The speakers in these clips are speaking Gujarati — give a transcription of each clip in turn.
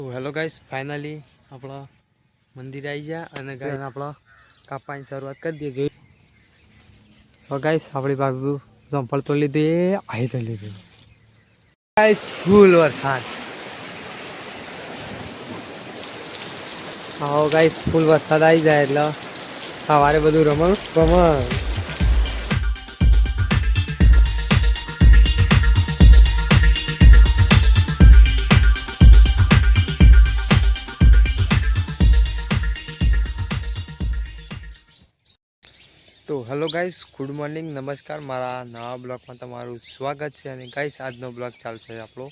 તો હેલો ગાઈસ, ફાઇનલી આપણા મંદિર આવી ગયા અને ગાઈસ આપણા કાપવાની શરૂઆત કરી દઈએ. જોઈ તો ગાઈસ આપણી બાજુ જંફળ તો લીધી, આવી તો લીધી ગાઈસ. ફૂલ વરસાદ. હા ગાઈસ, ફૂલ વરસાદ આવી જાય એટલે સવારે બધું રમણ. તો હેલો ગાઈસ, ગુડ મોર્નિંગ, નમસ્કાર. મારા નવા બ્લોગમાં તમારું સ્વાગત છે. અને ગાઈસ આજનો બ્લોગ ચાલશે આપણો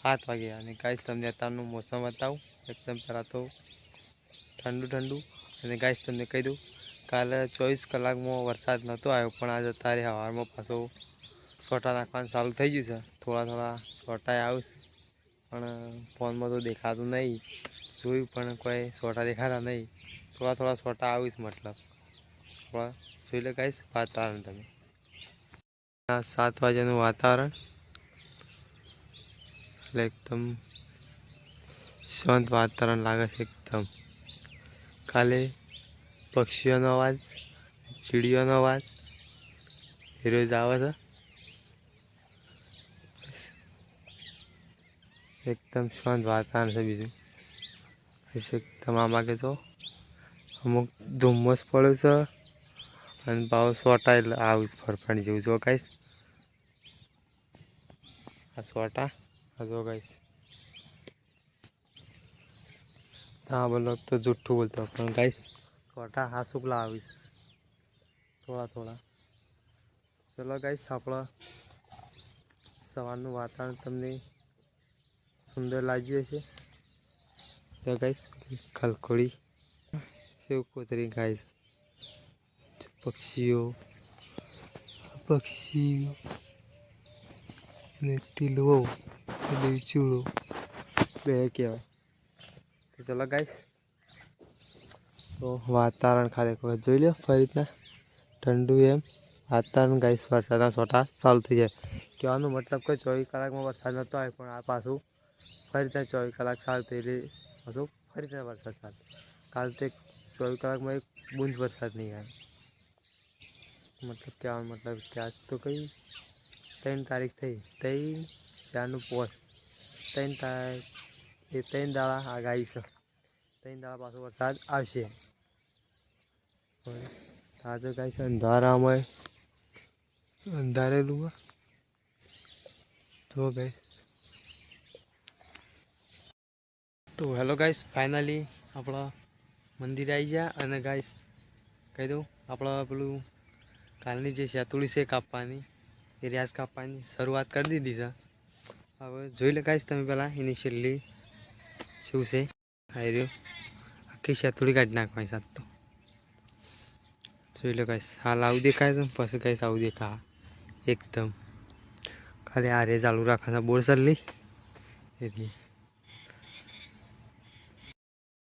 7 વાગે. અને ગાઈસ તમને અત્યારનું મોસમ બતાવું. એકદમ પહેલાં તો ઠંડુ અને ગાઈસ તમને કહી દઉં, કાલે 24 કલાકમાં વરસાદ નહોતો આવ્યો, પણ આજે અત્યારે સવારમાં પાછો સોટા નાખવાનું ચાલુ થઈ ગયું છે. થોડા સોટા આવશે, પણ ફોનમાં તો દેખાતું નહીં. જોયું પણ કોઈ સોટા દેખાતા નહીં. થોડા સોટા આવીશ, મતલબ થોડા જોઈ લે ગાઈસ વાતાવરણ તમે. 7 વાગ્યાનું વાતાવરણ એટલે એકદમ શાંત વાતાવરણ લાગે છે. એકદમ ખાલે પક્ષીઓનો અવાજ, ચીડીઓનો અવાજ એ રોજ આવે છે. એકદમ શાંત વાતાવરણ છે. બીજું એકદમ આમાં કે તો અમુક ધુમ્મસ પડે છે અને ભાવ સોટા એટલે આવું ફરફાણી જેવું જો ગાઈસ. આ સોટા આ જો ગાઈસ. હા બોલો તો જુઠ્ઠું બોલતો, પણ ગાઈસ સોટા હા શુક્લા આવીશ થોડા. ચલો ગાઈસ, આપણા સવારનું વાતાવરણ તમને સુંદર લાગ્યું હશે. તો ગાઈસ ખલખોડી સેવ કોતરી ગાઈસ, પક્ષીઓ ને ટીલવો ચૂડો બે કહેવાય. તો ચલો ગાઈસ, તો વાતાવરણ ખાલી જોઈ લો ફરી રીતના ઠંડુ એમ વાતાવરણ. ગાઈસ વરસાદના છોટા ચાલુ થઈ જાય. કહેવાનો મતલબ કે 24 કલાકમાં વરસાદ નહોતો આવ્યો, પણ આ પાછું ફરી ત્યાં 24 કલાક ચાલુ થઈ રહી. પાછું ફરી ત્યાં વરસાદ ચાલુ. કાલ તે 24 કલાકમાં એક બૂંદ વરસાદ નહીં આવ્યો. મતલબ કહેવાનો મતલબ કે આજ તો કઈ 3 તારીખ થઈ, 3/4 પોસ્ટ 3 તારીખ એ 3 દાડા આગાહી છે. 3 દાડા પાછો વરસાદ આવશે. આજે ગાઈસ અંધારેલું તો ગાઈસ. તો હેલો ગાઈસ, ફાઇનલી આપણા મંદિર આવી ગયા અને ગાઈસ કહી દઉં, આપણા પેલું કાલની જે શેતુળી છે કાપવાની, એ રિયાઝ કાપવાની શરૂઆત કરી દીધી છે. હવે જોઈ લે ગાઈસ તમે પહેલાં એની છેલ્લી શું છે. આવી રહ્યું આખી શેતુળી કાઢી નાખવાની સાથ તો જોઈ લો ગાઈસ. હાલ આવું દેખાય છે, પછી ગાઈસ આવું દેખા એકદમ ખાલી આ રે ચાલુ રાખવાના બોર સલ્લી એથી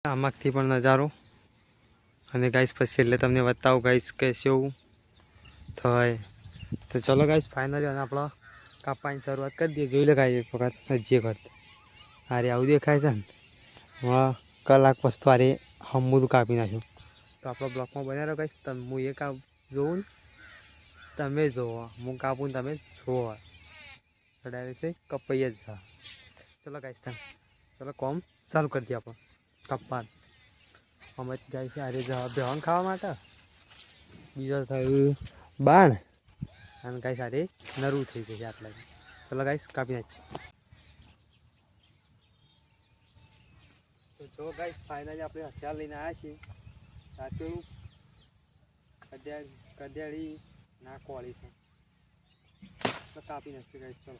આમાંથી પણ નજારો. અને ગાઈસ પછી એટલે તમને બતાવું ગાઈસ કે શું થાય. તો ચલો ગાઈસ, ફાઇનલી અને આપણા કાપવાની શરૂઆત કરી દઈએ. જોઈ લે ગાઈસ એક વખત હજી એક વખત આરે આવું દેખાય છે ને. કલાક પછી તો આરે હમું કાપી નાખ્યું. તો આપણા બ્લોકમાં બન્યા રહો ગાઈસ. હું એ કાપ જોઉં ને તમે જોવો, હું કાપું ને તમે જોવો, ડાયરેક્ટ કપાઈ જ જા. ચલો ગાઈસ ચલો કોમ ચાલુ કરી દઈએ આપણે કાપવાનું. અમે ગાઈસ આરે બેહન ખાવા માટે, બીજો થયું બાણ, અને ગાઈસ આરે નરવું થઈ ગયું છે આટલા. ચલો ગાઈસ કાપી નાખીએ. તો જો ગાઈસ ફાઇનલી આપણે હથિયાર લઈને આવ્યા છીએ. રાતેલું કદ્યાળી નાખવાળી છે તો કાપી નાખીએ ગાઈસ. ચલો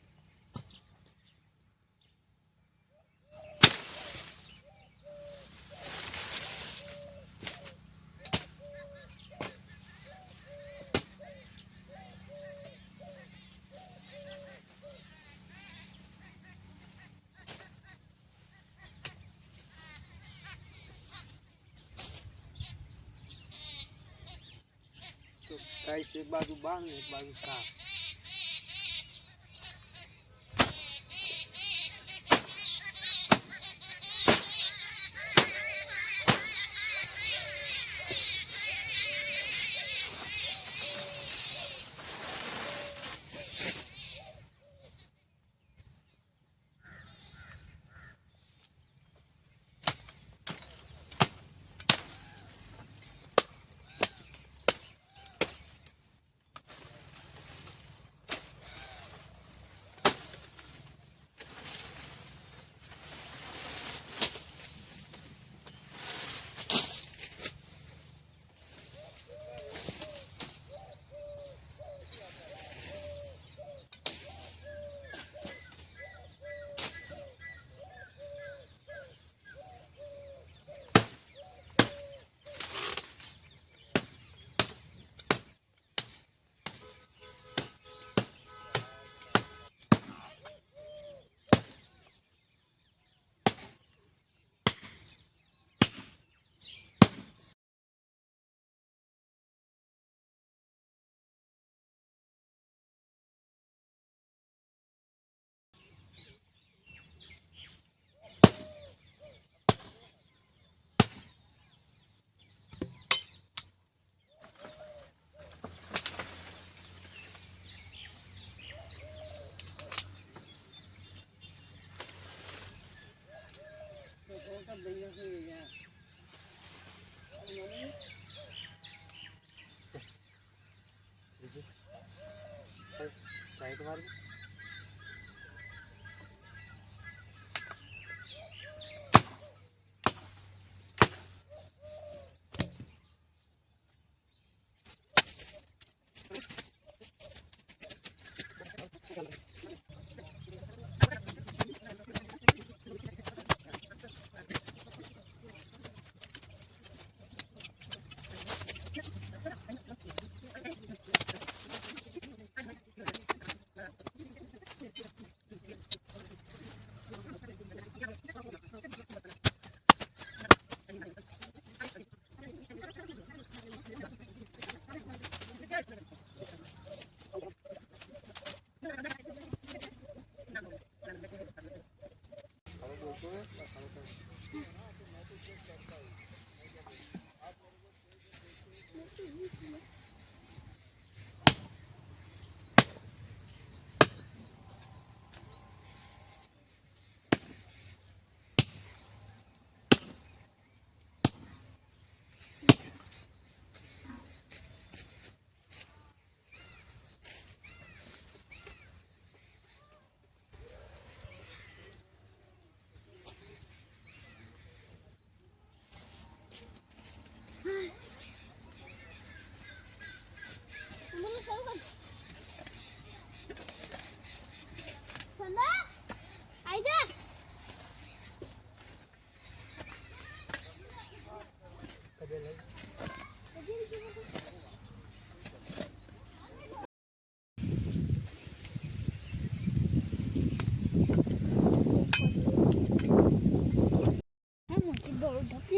ગાઈસ, એક બાજુ બાણ એક બાજુ કાપ.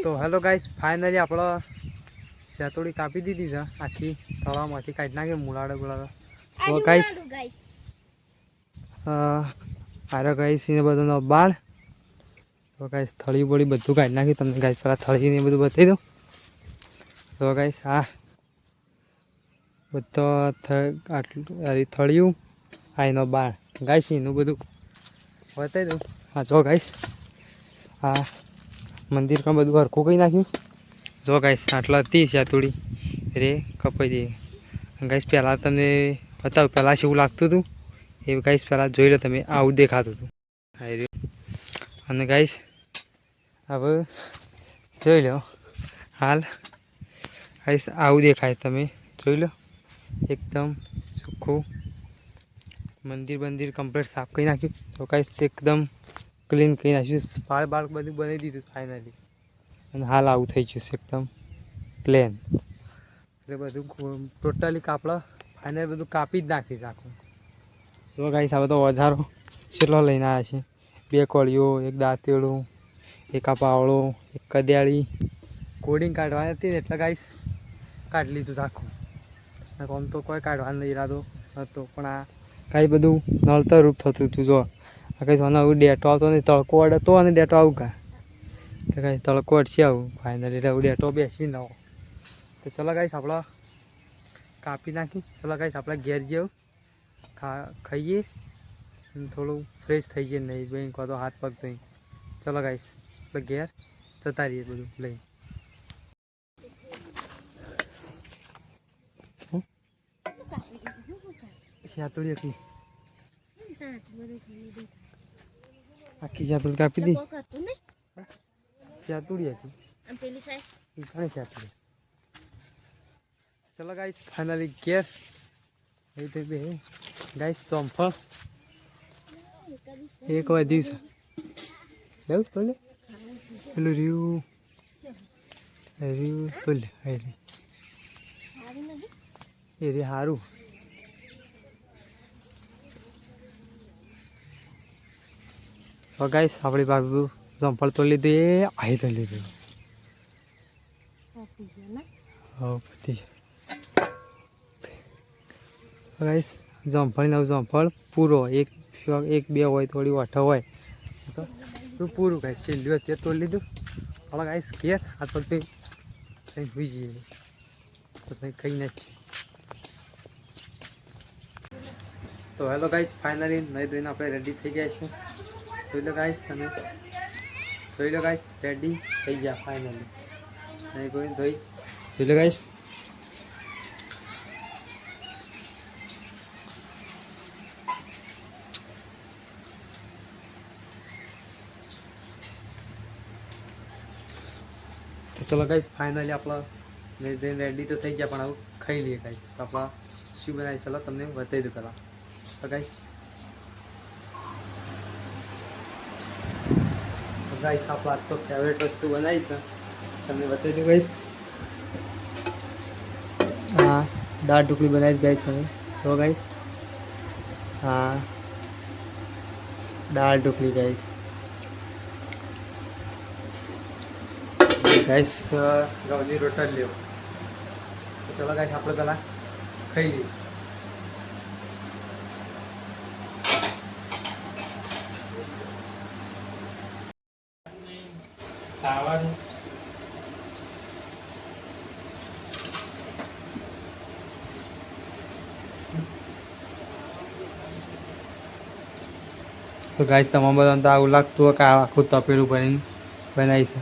તો હેલો ગાઈસ, ફાઇનલી આપણો શેતોડી કાપી દીધી છે આખી, તળાવમાંથી કાઢી નાખી મુલાડો ગુલાડો. તો ગાઈસ આરો ગાઈસ એને બધાનો બાળ. તો ગાઈસ થળી બોળી બધું કાઢી નાખ્યું. તમને ગાઈસ પહેલાં થળીને બધું બતાવી દઉં. તો ગાઈસ આ બધો આટલું આ થળિયું, આ એનો બાળ ગાઈસ એનું બધું બતાવી દઉં. હા જો ગાઈસ આ મંદિર પણ બધું હરખું કરી નાખ્યું. જો ગાઈસ આટલા હતી શેતોડી રે કપાઈ દઈએ. ગાઈસ પહેલાં તમને બતાવું પહેલાં શું લાગતું હતું એ ગાઈસ પહેલાં જોઈ લો તમે. આવું દેખાતું હતું અને ગાઈસ હવે જોઈ લો હાલ ગાઈસ આવું દેખાય. તમે જોઈ લો એકદમ સુખું મંદિર કમ્પ્લીટ સાફ કરી નાખ્યું. તો ગાઈસ એકદમ ક્લીન કરી નાખ્યું. બાળ બાળ બધું બનાવી દીધું ફાઇનલી. અને હાલ આવું થઈ ગયું છે એકદમ પ્લેન. એટલે બધું ટોટલી કાપડા ફાઇનલ બધું કાપી જ નાખીશ આખું. જો ગાઈસ હવે તો ઓજારો કેટલો લઈને આવ્યા છે. 2 કોળીઓ, 1 દાંતેડું, 1 આ પાવળો, 1 કદિયાળી. કોડિંગ કાઢવાની હતી ને એટલે ગાઈસ કાઢી લીધું આખું. આમ તો કોઈ કાઢવાનો ઈરાદો નહોતો પણ આ કાંઈ બધું નળતર રૂપ થતું હતું. જો આ કંઈ સોના આવું ડેટો આવતો નહીં. તડકો અડતો અને ડેટો આવું કા તો કાંઈ તડકો અડશે આવું ફાઇનલી. એટલે આવું ડેટો બેસી ન આવો. તો ચલો ગાઈસ આપણે કાપી નાખી. ચલો ગાઈસ આપણે ઘેર જેવું ખાઈએ થોડું ફ્રેશ થઈ જાય. નહીં ભાઈ કહો તો હાથ પગ નહીં. ચલો ગાઈસ આપણે ઘેર જતા રહીએ બધું લઈ. શેતોડી આખી શેતોડી કાપી દી. શેતોડી હતી શેતોડી. ચલો ગાઈસ ફાઇનલી ઘેર એ તો બે ગાઈસ ચોંફળ એક વધ્યું છે. લેવું તો લે પેલું રીવું તો લે એ રે સારું. તો ગાઈસ આપણી બાબુ જમફળ તો લીધી એ આવી તો લીધું. હા પતી ગાઈસ જમફળ નવું જમફળ પૂરો. એક 2 હોય થોડી ઓઠો હોય તો પૂરું ગાઈસ છેલ્લું અત્યારે તો લીધું. હવે ગાઈસ ઘેર આ તો કંઈ હોઈ જઈએ તો કંઈ ખાઈ નાખીએ. તો હેલો ગાઈસ ફાઇનલી નહીં ધોઈને આપણે રેડી થઈ ગયા છીએ. જોઈ લો ગાઈસ તમે જોઈ લો ગાઈસ, રેડી થઈ ગયા ફાઇનલી. નહીં કોઈ જોઈ લો ગાઈસ. તો ચલો ગાઈસ, ફાઇનલી આપણા રેડી તો થઈ ગયા, પણ આવું ખાઈ લઈએ ગાઈસ. તો આપણા શું બનાવી, ચલો તમને બતાવી દઉં પહેલાં. તો ગાઈસ આપણે આજ તો ફેવરેટ વસ્તુ બનાવી છે, તમને બતાવી દઉં ગાઈસ. હા, દાળ ઢોકળી બનાવી ગાઈસ તમે તો ગાઈસ. હા, દાળ ઢોકળી ગાઈસ. ગાઈસ ઘઉંની રોટલી લ્યો. તો ચલો ગાઈસ, આપણે પહેલાં ખાઈ લઈએ. ખાવાનું તો ગાઈસ, તમામ બધાને તો આવું લાગતું હોય કે આખું તપેલું ભરીને બનાવી છે.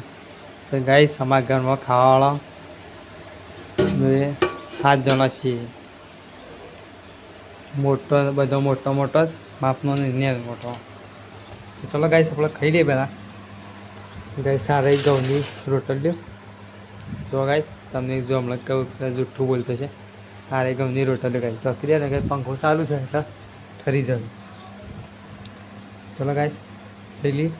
તો ગાઈસ, અમારા ઘરમાં ખાવાવાળા 7 જણા છીએ. મોટો બધો મોટો જ માપનો ને મોટો. તો ચલો ગાઈસ, આપણે ખાઈ લઈએ પહેલાં. ગાઈસ સારી ઘઉંની રોટલીઓ. જો ગાઈસ, તમને જો હમણાં કહું જુઠ્ઠું બોલતો છે. સારી ઘઉંની રોટલીઓ ગાઈસ. પ્રક્રિયા ને કંઈ પંખો ચાલુ છે એટલે ઠરી જાય. ચલો ગાઈસ, ખાઈ લઈએ.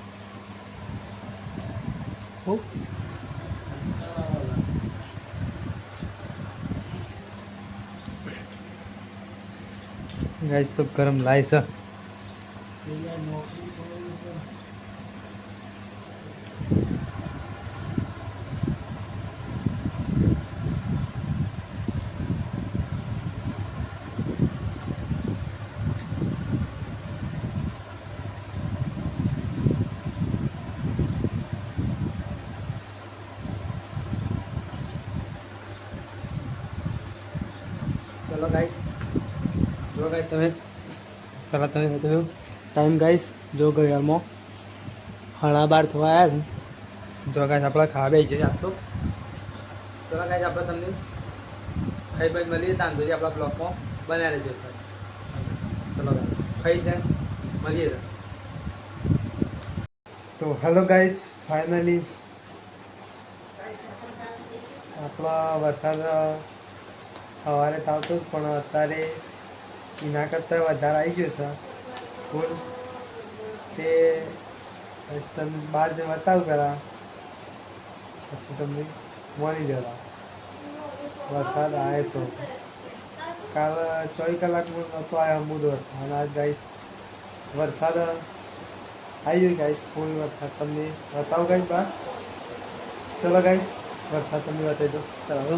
गाइस तो गरम लाई सा. चलो गाइस, जो गाइस તમે પહેલાં તમે બતાવ્યું ટાઈમ ગાઈસ. જો ઘડિયાળમાં 12:30 થવા આવ્યા છે. જો ગાઈસ, આપણે ખાવા બેસી છે આજ તો. ચલો ગાઈસ, આપણે તમને ખાઈ પછી મળીએ. તાંદુરી આપણા બ્લોકમાં બનાવી રહેજો. ચલો ગાઈસ, ખાઈ જાય મળીએ. તો હેલો ગાઈસ, ફાઇનલી આપણા વરસાદ સવારે તો આવતો જ, પણ અત્યારે એના કરતાં વધારે આવી ગયો છે ફૂલ. તે તમને બહાર જે બતાવું પહેલાં, પછી તમને મળી જતા. વરસાદ આવે તો કાલ 24 કલાકમાં નહોતો આવ્યો અમુદ વરસાદ, અને આજ ગાઈસ વરસાદ આવી ગયો ગાઈસ. ફૂલ વરસાદ તમને બતાવું ગાઈસ બહાર. ચલો ગાઈસ, વરસાદ તમને બતાવી દો. ચાલો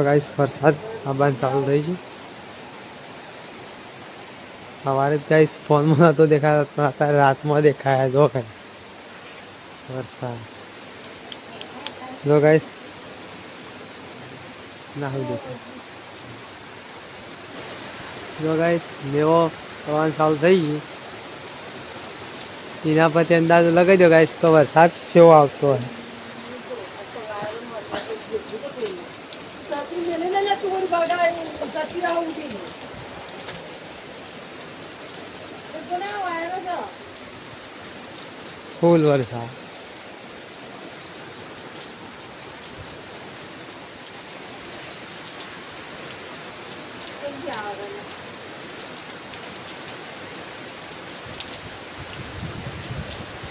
ગાઈસ, વરસાદ આવવાનું ચાલુ થઈ ગયું. સવારે ગાઈસ ફોનમાં નહોતો દેખાતો, પણ અત્યારે રાતમાં દેખાયા. જો ગાઈસ વરસાદ, જો ગાઈસ ના હોય દેખાય. જો ગાઈસ, મેવો આવવાનું ચાલુ થઈ ગયું. એના પરથી અંદાજો લગાવી દો ગાઈસ તો વરસાદ કેવો આવતો હોય. ફૂલ વરસાદ.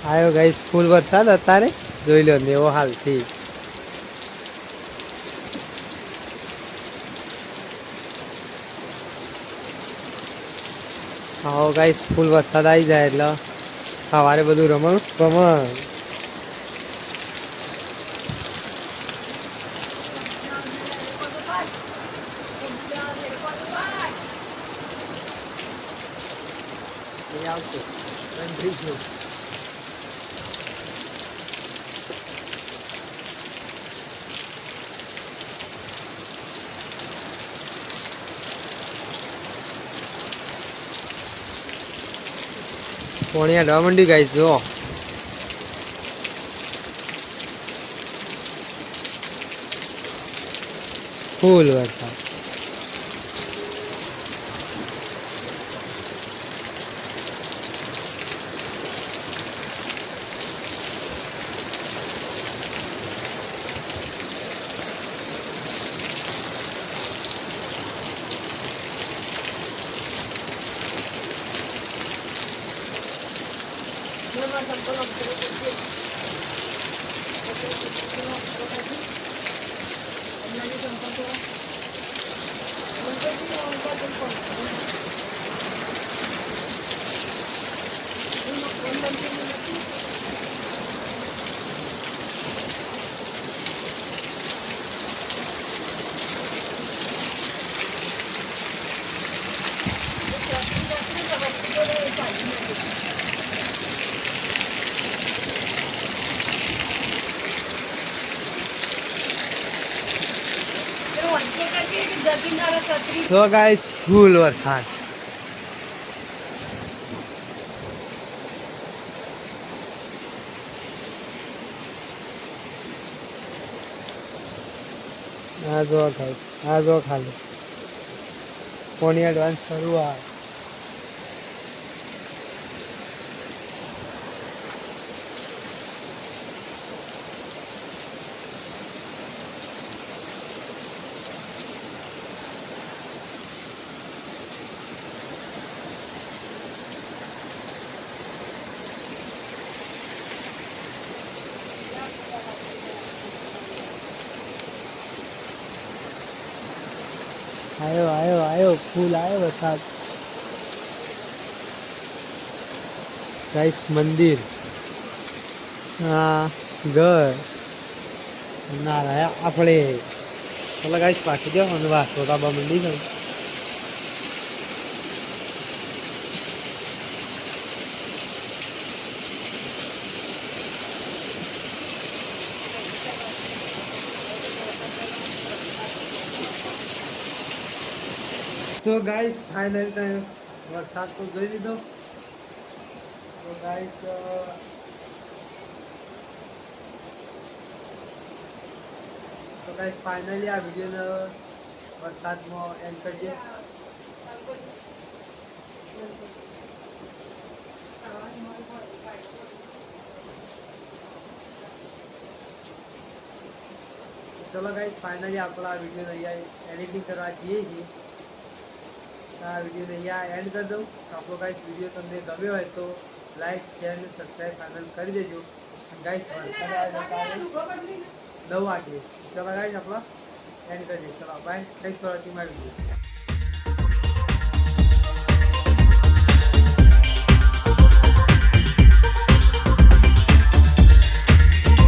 આવ્યો ગાઈસ ફૂલ વરસાદ. અત્યારે જોઈ લો ને એવો હાલથી. આવો ગાઈસ, ફૂલ વરસાદ આવી જાય એટલે સવારે બધું રમણ રમણ. આવશે પાણી આડવા મંડી ગાઈસ જો ફૂલ વરસાદ. તો ગાઈસ ફૂલ વરસાદ. આ જો ગાઈસ આ જો ખાલી પાણી એડવાન્સ શરૂઆત. आयो आयो आयो फूल आयो वरसाद. गाइस मंदिर हाँ घर ना रहा अपने चलो गाइस पाठी दो और वाह छोटा बा मंडी गई. तो गाइस फाइनल टाइम वरसाद तो જોઈ લીધો. તો ગાઈસ ફાઇનલી આ વિડીયોને વરસાદમાં એન્ડ કરીએ. ચલો ગાઈસ ફાઇનલી આપણે આ વિડીયો અહીંયા એડિટિંગ કરવા જઈએ છીએ. આ વિડીયોને અહીંયા એન્ડ કરી દઉં. આપણો ગાઈસ વિડીયો તમને ગમ્યો હોય તો લાઈક શેર અને સબસ્ક્રાઈબ ફાઇનલ કરી દેજો. ગાઈસ 9 વાગે ચલો ગાઈસ આપણે એન્ડ કરીએ. ચલો bye. Thanks for watching my video.